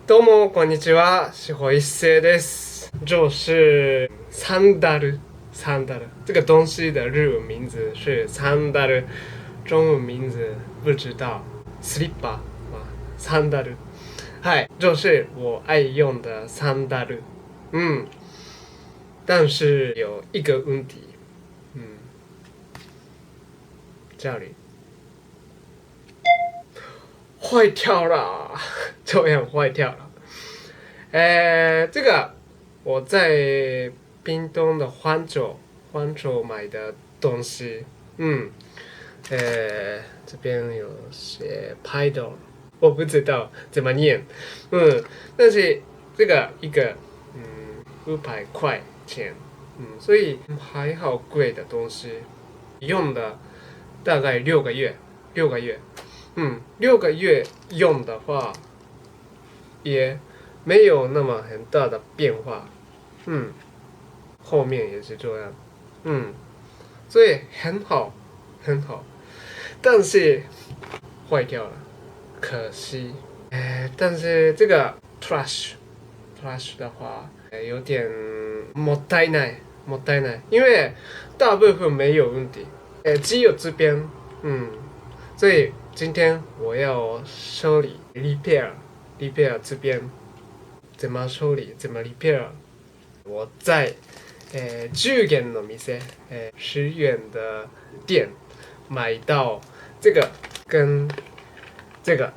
どうもこんにちは，是火一些です。就是サンダル，サンダル这个东西的日文名字是サンダル，中文名字不知道。スリッパ嘛，サンダル，嗨，就是我爱用的サンダル。但是有一个问题，这里坏掉了，这样坏掉了。这个我在冰冻的环球买的东西，这边有写 Paddle，我不知道怎么念，但是这个一个500块钱，所以还好贵的东西，用的大概6个月，6个月用的话也没有那么很大的变化，后面也是这样，所以很好，很好，但是坏掉了，可惜。但是这个 trash 的话，有点もったいない，もったいない，因为大部分没有问题，只有这边，所以今天我要修理 repair 这边怎么修理，怎么 repair，我在10元の店，10元的店买到这个跟这个，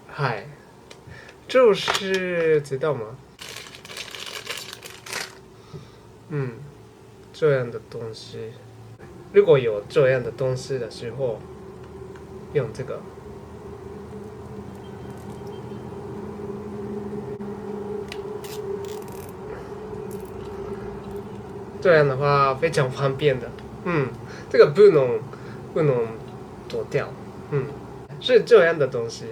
嗨，就是知道吗？这样的东西，如果有这样的东西的时候，用这个。这样的话非常方便的，这个不能躲掉，是这样的东西，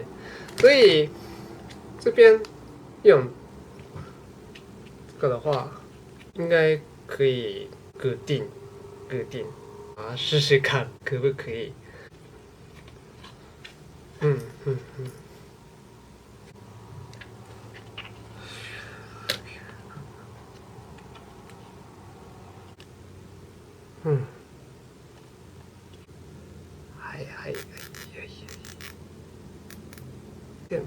所以这边用这个的话，应该可以固定啊，试试看可不可以，はいはいはいでも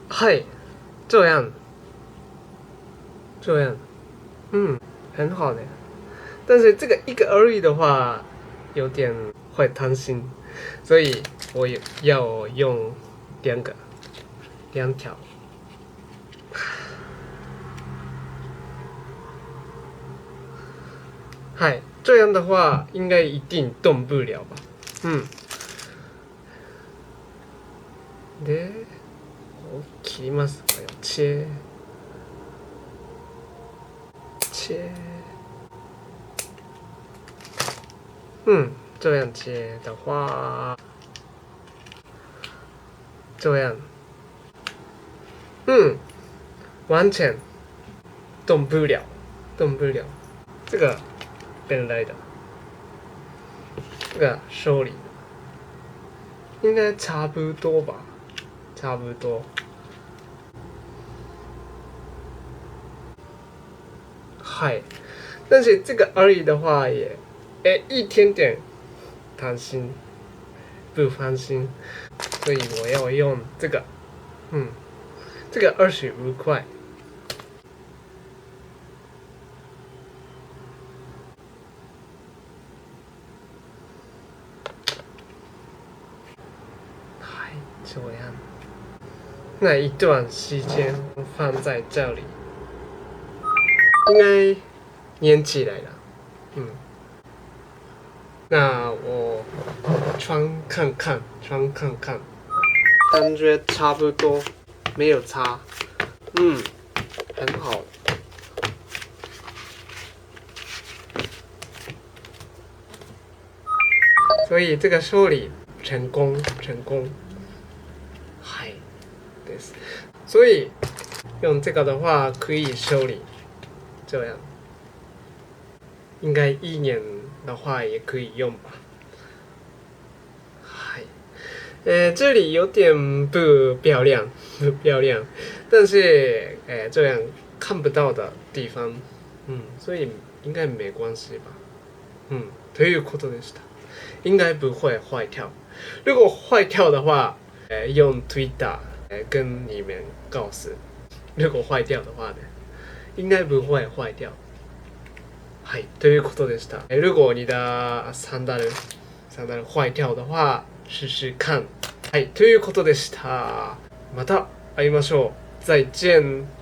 はい这样，很好的，但是这个一个而已的话，有点会贪心，所以我要用2条。嗨，这样的话应该一定动不了吧？で、切ります。切。这样切的话，这样，完全动不了，这个本来的，这个修理应该差不多吧，差不多。嗨，但是这个而已的话也，一点点贪心，不放心，所以我要用这个，这个25块。嗨，这样，那一段时间放在这里。应该粘起来了，那我穿看看，感觉差不多，没有差，很好。所以这个修理成功，はいです。所以用这个的话可以修理，这样。应该1年的话也可以用吧。嗨，这里有点不漂亮，不漂亮，但是这样看不到的地方，所以应该没关系吧。ということでした。应该不会坏掉。如果坏掉的话，用 Twitter 跟你们告诉。如果坏掉的话呢，应该不会坏掉。はい、ということでした。如果你的サンダル坏掉的话，试试看。はい、ということでした。また会いましょう。再见。